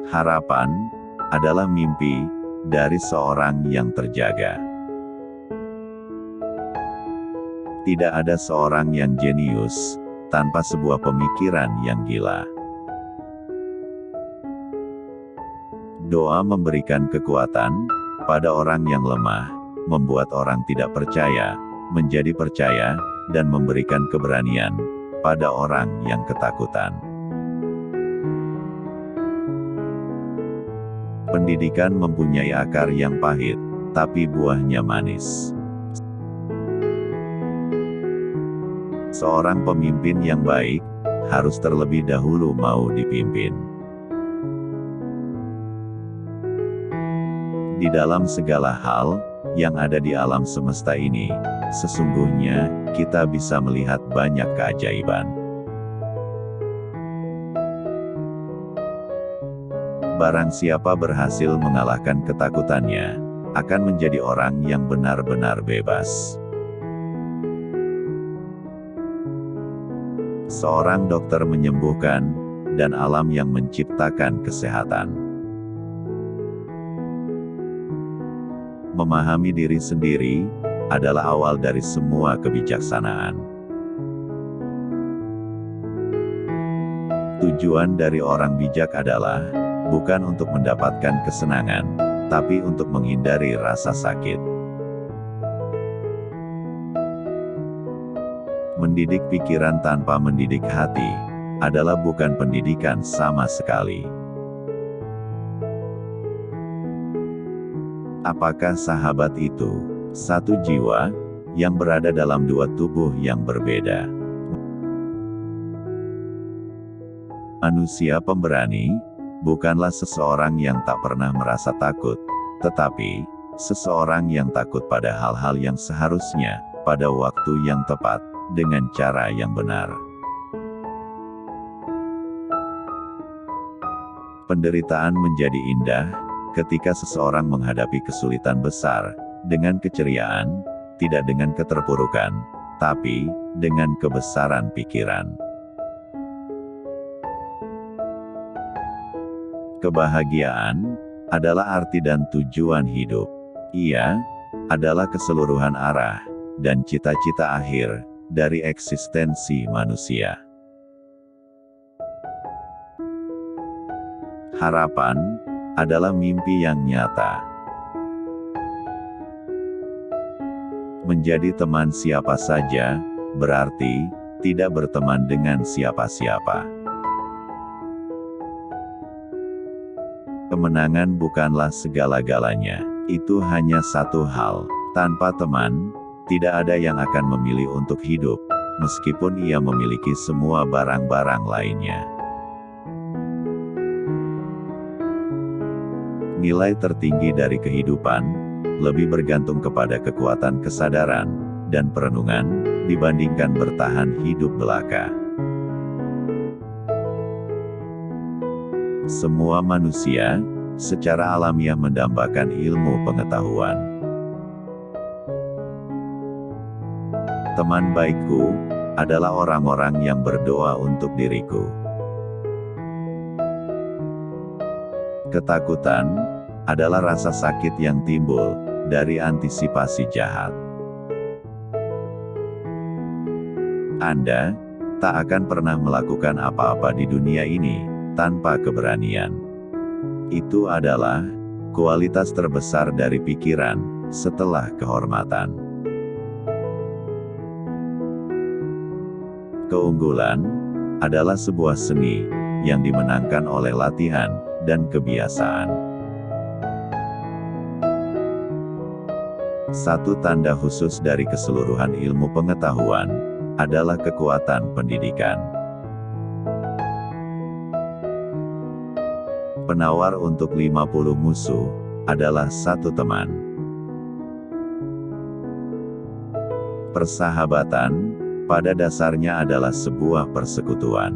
Harapan adalah mimpi dari seorang yang terjaga. Tidak ada seorang yang jenius tanpa sebuah pemikiran yang gila. Doa memberikan kekuatan pada orang yang lemah, membuat orang tidak percaya menjadi percaya, dan memberikan keberanian pada orang yang ketakutan. Pendidikan mempunyai akar yang pahit, tapi buahnya manis. Seorang pemimpin yang baik harus terlebih dahulu mau dipimpin. Di dalam segala hal yang ada di alam semesta ini, sesungguhnya kita bisa melihat banyak keajaiban. Barang siapa berhasil mengalahkan ketakutannya, akan menjadi orang yang benar-benar bebas. Seorang dokter menyembuhkan, dan alam yang menciptakan kesehatan. Memahami diri sendiri adalah awal dari semua kebijaksanaan. Tujuan dari orang bijak adalah bukan untuk mendapatkan kesenangan, tapi untuk menghindari rasa sakit. Mendidik pikiran tanpa mendidik hati adalah bukan pendidikan sama sekali. Apakah sahabat itu satu jiwa yang berada dalam dua tubuh yang berbeda? Manusia pemberani bukanlah seseorang yang tak pernah merasa takut, tetapi seseorang yang takut pada hal-hal yang seharusnya pada waktu yang tepat, dengan cara yang benar. Penderitaan menjadi indah ketika seseorang menghadapi kesulitan besar dengan keceriaan, tidak dengan keterpurukan, tapi dengan kebesaran pikiran. Kebahagiaan adalah arti dan tujuan hidup. Ia adalah keseluruhan arah dan cita-cita akhir dari eksistensi manusia. Harapan adalah mimpi yang nyata. Menjadi teman siapa saja berarti tidak berteman dengan siapa-siapa. Kemenangan bukanlah segala-galanya, itu hanya satu hal. Tanpa teman, tidak ada yang akan memilih untuk hidup, meskipun ia memiliki semua barang-barang lainnya. Nilai tertinggi dari kehidupan lebih bergantung kepada kekuatan kesadaran dan perenungan dibandingkan bertahan hidup belaka. Semua manusia secara alamiah mendambakan ilmu pengetahuan. Teman baikku adalah orang-orang yang berdoa untuk diriku. Ketakutan adalah rasa sakit yang timbul dari antisipasi jahat. Anda tak akan pernah melakukan apa-apa di dunia ini tanpa keberanian. Itu adalah kualitas terbesar dari pikiran setelah kehormatan. Keunggulan adalah sebuah seni yang dimenangkan oleh latihan dan kebiasaan. Satu tanda khusus dari keseluruhan ilmu pengetahuan adalah kekuatan pendidikan. Penawar untuk 50 musuh adalah satu teman. Persahabatan pada dasarnya adalah sebuah persekutuan.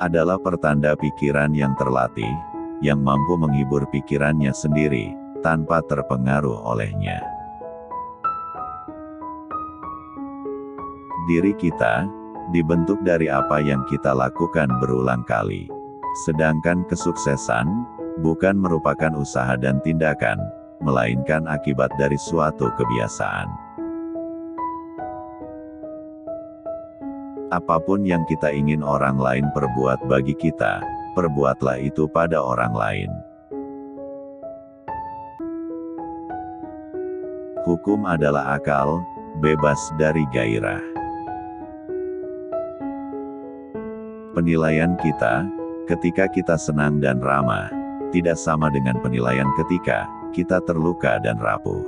Adalah pertanda pikiran yang terlatih, yang mampu menghibur pikirannya sendiri, tanpa terpengaruh olehnya. Diri kita dibentuk dari apa yang kita lakukan berulang kali. Sedangkan kesuksesan bukan merupakan usaha dan tindakan, melainkan akibat dari suatu kebiasaan. Apapun yang kita ingin orang lain perbuat bagi kita, perbuatlah itu pada orang lain. Hukum adalah akal, bebas dari gairah. Penilaian kita, ketika kita senang dan ramah, tidak sama dengan penilaian ketika kita terluka dan rapuh.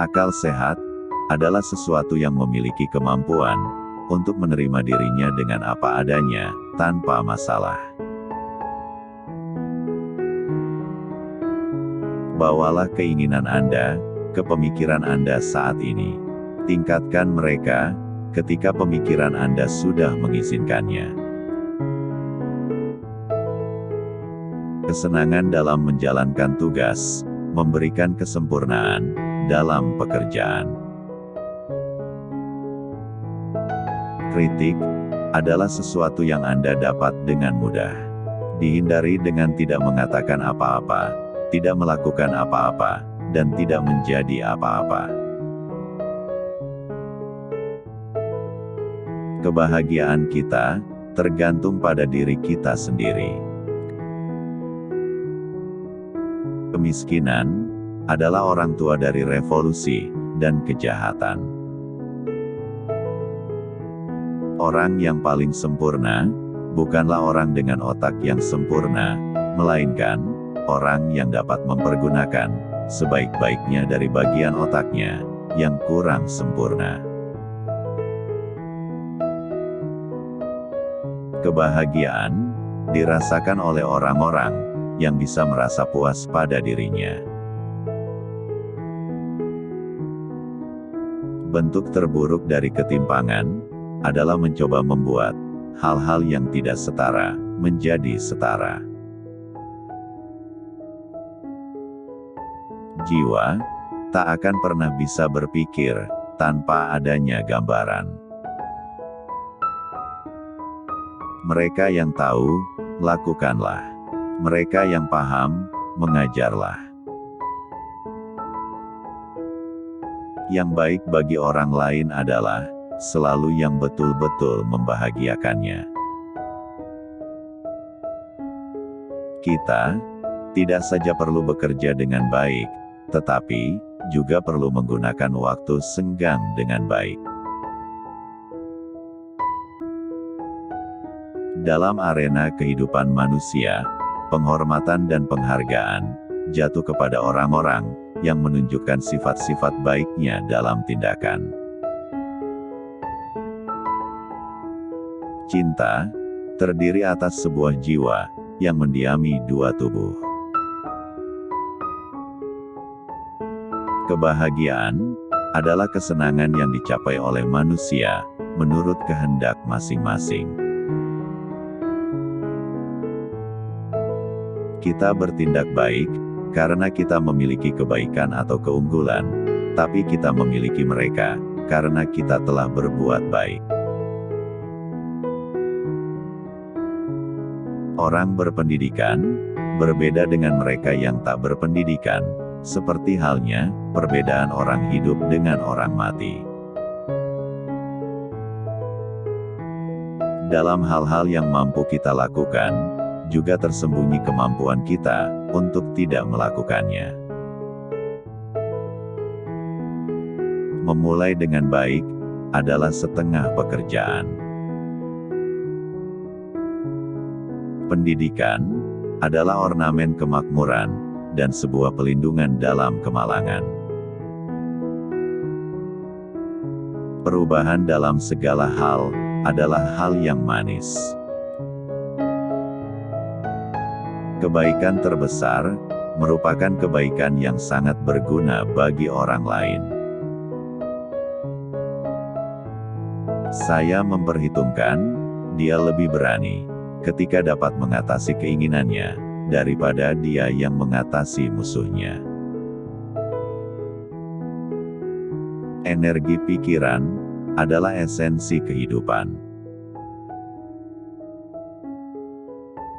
Akal sehat adalah sesuatu yang memiliki kemampuan untuk menerima dirinya dengan apa adanya, tanpa masalah. Bawalah keinginan Anda ke pemikiran Anda saat ini. Tingkatkan mereka ketika pemikiran Anda sudah mengizinkannya. Kesenangan dalam menjalankan tugas, memberikan kesempurnaan dalam pekerjaan. Kritik adalah sesuatu yang Anda dapat dengan mudah. Dihindari dengan tidak mengatakan apa-apa, tidak melakukan apa-apa, dan tidak menjadi apa-apa. Kebahagiaan kita tergantung pada diri kita sendiri. Kemiskinan adalah orang tua dari revolusi dan kejahatan. Orang yang paling sempurna bukanlah orang dengan otak yang sempurna, melainkan orang yang dapat mempergunakan sebaik-baiknya dari bagian otaknya yang kurang sempurna. Kebahagiaan dirasakan oleh orang-orang yang bisa merasa puas pada dirinya. Bentuk terburuk dari ketimpangan adalah mencoba membuat hal-hal yang tidak setara menjadi setara. Jiwa tak akan pernah bisa berpikir tanpa adanya gambaran. Mereka yang tahu, lakukanlah. Mereka yang paham, mengajarlah. Yang baik bagi orang lain adalah selalu yang betul-betul membahagiakannya. Kita tidak saja perlu bekerja dengan baik, tetapi juga perlu menggunakan waktu senggang dengan baik. Dalam arena kehidupan manusia, penghormatan dan penghargaan jatuh kepada orang-orang yang menunjukkan sifat-sifat baiknya dalam tindakan. Cinta terdiri atas sebuah jiwa yang mendiami dua tubuh. Kebahagiaan adalah kesenangan yang dicapai oleh manusia menurut kehendak masing-masing. Kita bertindak baik karena kita memiliki kebaikan atau keunggulan, tapi kita memiliki mereka karena kita telah berbuat baik. Orang berpendidikan berbeda dengan mereka yang tak berpendidikan, seperti halnya perbedaan orang hidup dengan orang mati. Dalam hal-hal yang mampu kita lakukan, juga tersembunyi kemampuan kita untuk tidak melakukannya. Memulai dengan baik adalah setengah pekerjaan. Pendidikan adalah ornamen kemakmuran dan sebuah pelindungan dalam kemalangan. Perubahan dalam segala hal adalah hal yang manis. Kebaikan terbesar merupakan kebaikan yang sangat berguna bagi orang lain. Saya memperhitungkan, dia lebih berani ketika dapat mengatasi keinginannya, daripada dia yang mengatasi musuhnya. Energi pikiran adalah esensi kehidupan.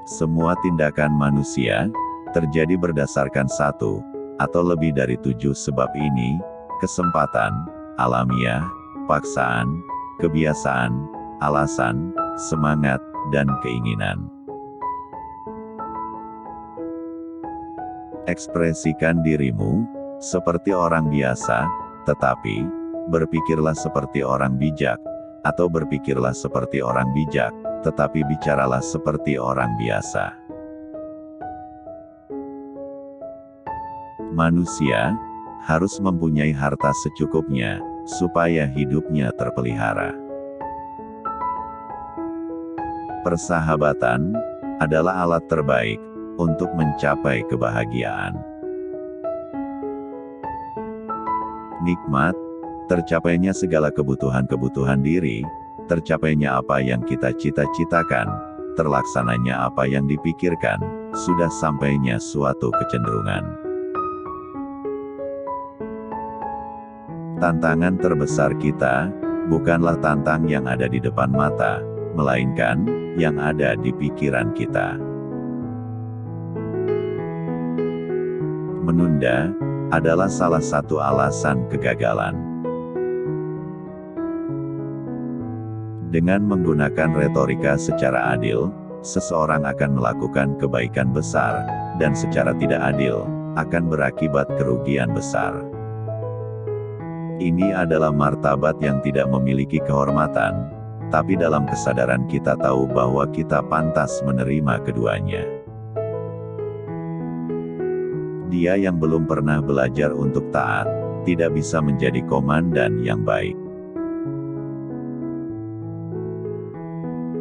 Semua tindakan manusia terjadi berdasarkan satu atau lebih dari 7 sebab ini: kesempatan, alamiah, paksaan, kebiasaan, alasan, semangat, dan keinginan. Ekspresikan dirimu seperti orang biasa, tetapi berpikirlah seperti orang bijak, atau berpikirlah seperti orang bijak, tetapi bicaralah seperti orang biasa. Manusia harus mempunyai harta secukupnya, supaya hidupnya terpelihara. Persahabatan adalah alat terbaik untuk mencapai kebahagiaan. Nikmat, tercapainya segala kebutuhan-kebutuhan diri, tercapainya apa yang kita cita-citakan, terlaksananya apa yang dipikirkan, sudah sampainya suatu kecenderungan. Tantangan terbesar kita bukanlah tantang yang ada di depan mata, melainkan yang ada di pikiran kita. Menunda adalah salah satu alasan kegagalan. Dengan menggunakan retorika secara adil, seseorang akan melakukan kebaikan besar, dan secara tidak adil, akan berakibat kerugian besar. Ini adalah martabat yang tidak memiliki kehormatan, tapi dalam kesadaran kita tahu bahwa kita pantas menerima keduanya. Dia yang belum pernah belajar untuk taat, tidak bisa menjadi komandan yang baik.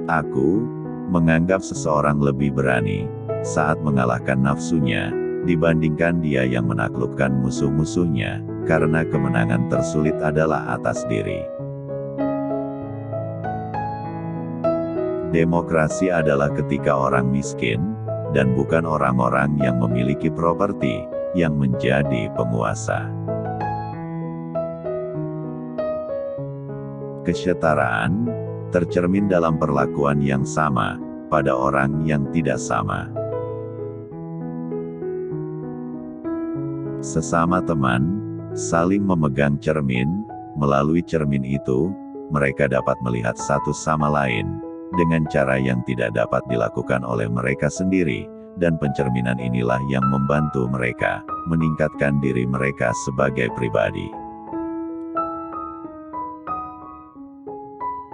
Aku menganggap seseorang lebih berani saat mengalahkan nafsunya, dibandingkan dia yang menaklukkan musuh-musuhnya, karena kemenangan tersulit adalah atas diri. Demokrasi adalah ketika orang miskin, dan bukan orang-orang yang memiliki properti, yang menjadi penguasa. Kesetaraan tercermin dalam perlakuan yang sama pada orang yang tidak sama. Sesama teman saling memegang cermin, melalui cermin itu mereka dapat melihat satu sama lain dengan cara yang tidak dapat dilakukan oleh mereka sendiri, dan pencerminan inilah yang membantu mereka meningkatkan diri mereka sebagai pribadi.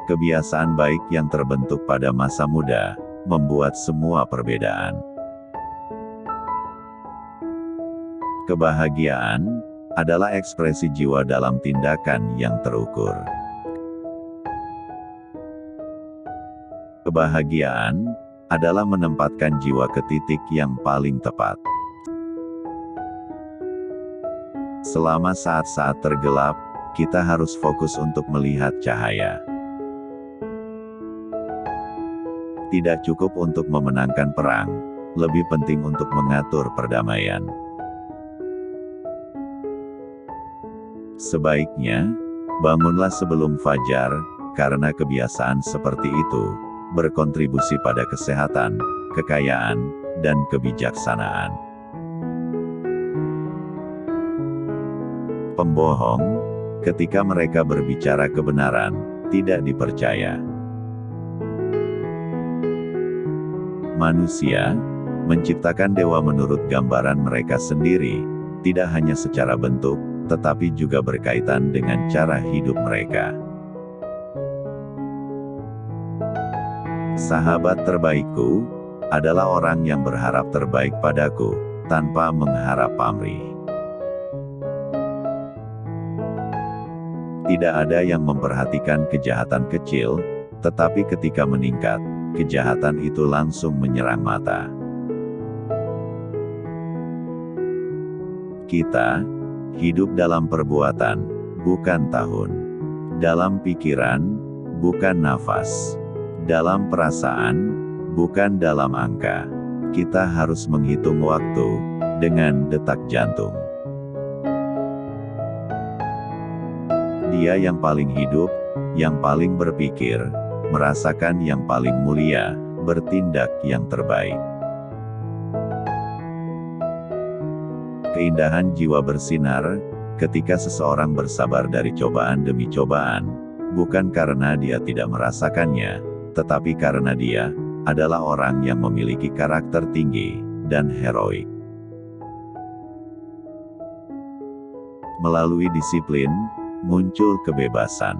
Kebiasaan baik yang terbentuk pada masa muda membuat semua perbedaan. Kebahagiaan adalah ekspresi jiwa dalam tindakan yang terukur. Kebahagiaan adalah menempatkan jiwa ke titik yang paling tepat. Selama saat-saat tergelap, kita harus fokus untuk melihat cahaya. Tidak cukup untuk memenangkan perang, lebih penting untuk mengatur perdamaian. Sebaiknya, bangunlah sebelum fajar, karena kebiasaan seperti itu berkontribusi pada kesehatan, kekayaan, dan kebijaksanaan. Pembohong, ketika mereka berbicara kebenaran, tidak dipercaya. Manusia menciptakan dewa menurut gambaran mereka sendiri, tidak hanya secara bentuk, tetapi juga berkaitan dengan cara hidup mereka. Sahabat terbaikku adalah orang yang berharap terbaik padaku, tanpa mengharap pamrih. Tidak ada yang memperhatikan kejahatan kecil, tetapi ketika meningkat, kejahatan itu langsung menyerang mata. Kita hidup dalam perbuatan, bukan tahun. Dalam pikiran, bukan nafas. Dalam perasaan, bukan dalam angka. Kita harus menghitung waktu dengan detak jantung. Dia yang paling hidup, yang paling berpikir, merasakan yang paling mulia, bertindak yang terbaik. Keindahan jiwa bersinar ketika seseorang bersabar dari cobaan demi cobaan, bukan karena dia tidak merasakannya, tetapi karena dia adalah orang yang memiliki karakter tinggi dan heroik. Melalui disiplin, muncul kebebasan.